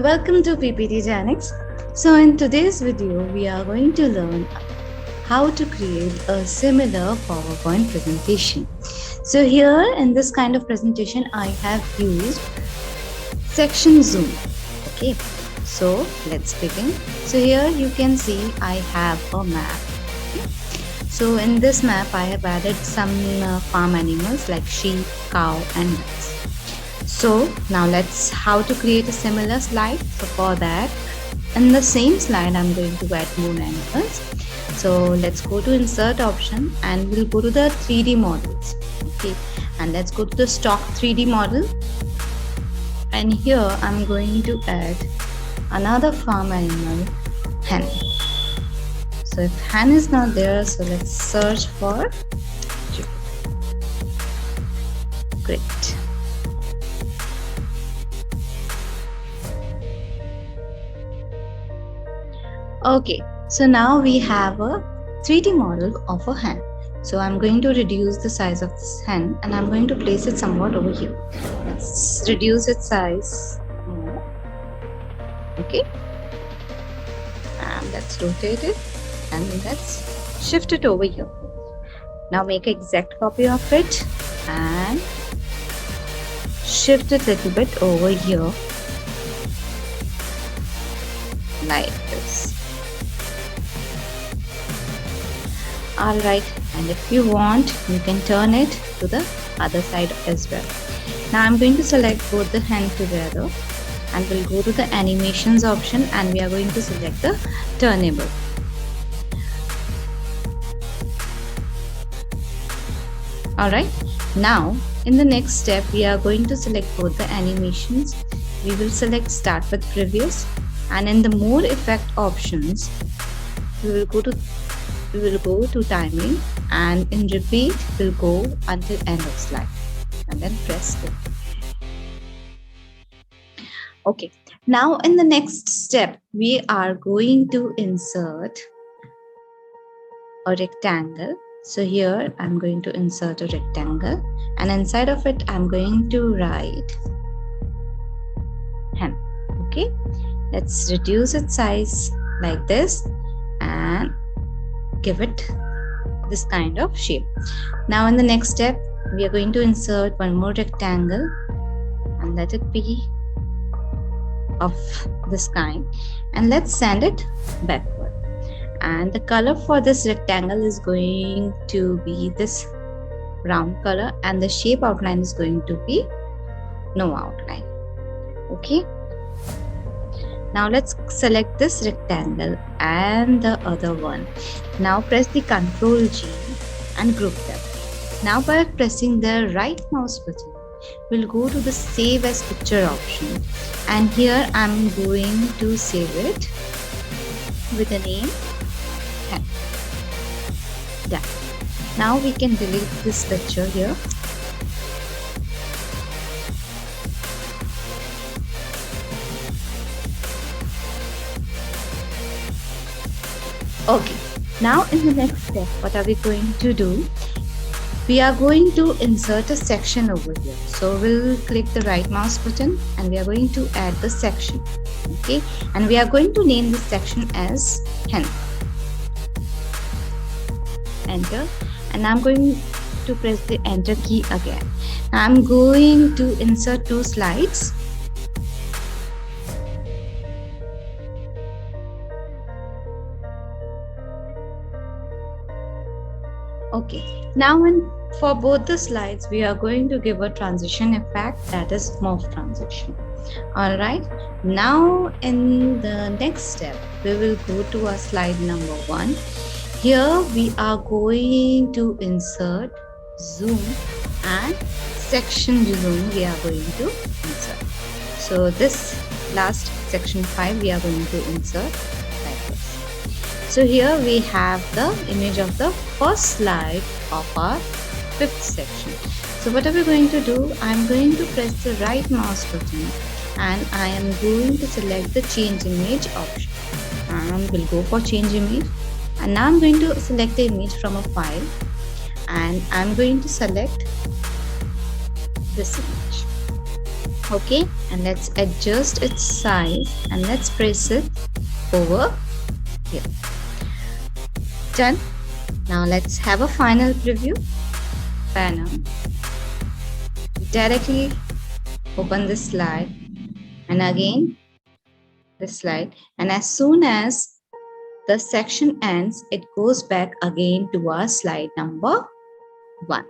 Welcome to PPT Janix. So in today's video, we are going to learn how to create a similar PowerPoint presentation. So here in this kind of presentation, I have used section zoom. Okay, so let's begin. So here you can see I have a map. Okay. So in this map, I have added some farm animals like sheep, cow and ducks. So now let's how to create a similar slide. So for that, in the same slide, I'm going to add more animals. So let's go to insert option and we'll go to the 3D models. Okay, and let's go to the stock 3D model. And here I'm going to add another farm animal, hen. So if hen is not there, so let's search for chicken. Great. Okay, so now we have a 3D model of a hen. So I'm going to reduce the size of this hen and I'm going to place it somewhat over here. Let's reduce its size more. Okay, and let's rotate it and let's shift it over here. Now make an exact copy of it and shift it a little bit over here like this. Alright, and if you want, you can turn it to the other side as well. Now I'm going to select both the hen together and we'll go to the animations option and we are going to select the turnable. Alright, now in the next step we are going to select both the animations. We will select start with previous and in the more effect options we will go to timing and in repeat we'll go until end of slide and then press it. Okay, now in the next step we are going to insert a rectangle. So here I'm going to insert a rectangle and inside of it I'm going to write hen. Okay, let's reduce its size like this and give it this kind of shape. Now in the next step we are going to insert one more rectangle and let it be of this kind and let's send it backward, and the color for this rectangle is going to be this brown color and the shape outline is going to be no outline. Okay, now let's select this rectangle and the other one. Now press the Ctrl G and group them. Now by pressing the right mouse button, we'll go to the save as picture option and here I'm going to save it with the name hen. Done. Now we can delete this picture here. Okay, now in the next step, what are we going to do? We are going to insert a section over here. So we'll click the right mouse button and we are going to add the section. Okay, and we are going to name this section as hen. Enter, and I'm going to press the enter key again. Now I'm going to insert two slides. Okay, now for both the slides we are going to give a transition effect, that is morph transition. Alright, now in the next step we will go to our slide number 1. Here we are going to insert zoom and section zoom we are going to insert. So this last section 5 we are going to insert like this. So here we have the image of the first slide of our 5th section. So what are we going to do? I'm going to press the right mouse button and I am going to select the change image option and we'll go for change image, and now I'm going to select the image from a file and I'm going to select this image. Okay, and let's adjust its size and let's press it over here. Done. Now let's have a final preview. Banner. Directly open this slide and again this slide, and as soon as the section ends, it goes back again to our slide number 1.